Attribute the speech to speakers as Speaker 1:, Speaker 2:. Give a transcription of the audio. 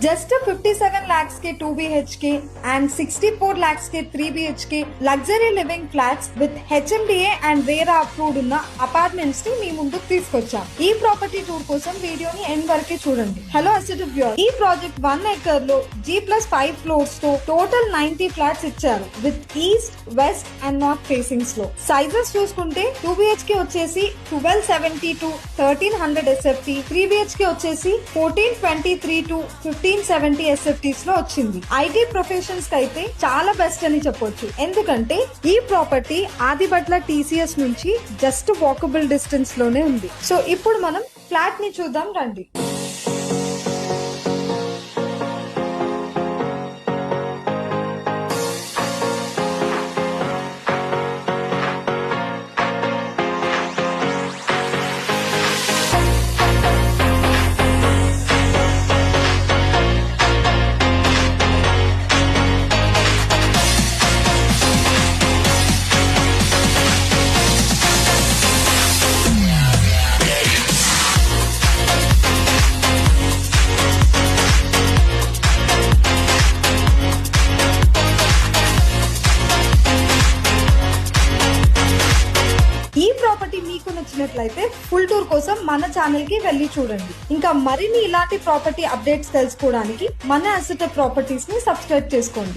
Speaker 1: Just 57 lakhs के 2 BHK and 64 lakhs के 3 BHK luxury living flats with HMDA and RERA approved ఉన్న apartments ని మీ ముందుకు తీసుకొచ్చాం. ఈ ప్రాపర్టీ టూర్ కోసం వీడియోని ఎండ్ వరకే చూడండి. హలో అసెట్ వ్యూయర్స్, ఈ ప్రాజెక్ట్ 1 acre లో G+5 floors తో టోటల్ 90 ఫ్లాట్స్ ఇచ్చారు with east, west and north facings లో. సైజెస్ చూసుకుంటే 2 BHK వచ్చేసి 1270 to 1300 SFT, 3 BHK వచ్చేసి 1423 to 1570 SFTs లో వచ్చింది. ఐటీ ప్రొఫెషన్స్ కి అయితే చాలా బెస్ట్ అని చెప్పొచ్చు. ఎందుకంటే ఈ ప్రాపర్టీ ఆదిబట్ల TCS నుంచి జస్ట్ వాకబుల్ డిస్టెన్స్ లోనే ఉంది. సో ఇప్పుడు మనం ఫ్లాట్ ని చూద్దాం రండి. ఈ ప్రాపర్టీ మీకు నచ్చినట్లయితే ఫుల్ టూర్ కోసం మన ఛానల్ కి వెళ్ళి చూడండి. ఇంకా మరిన్ని ఇలాంటి ప్రాపర్టీ అప్డేట్స్ తెలుసుకోవడానికి మన అసెట్ ప్రాపర్టీస్ ని సబ్స్క్రైబ్ చేసుకోండి.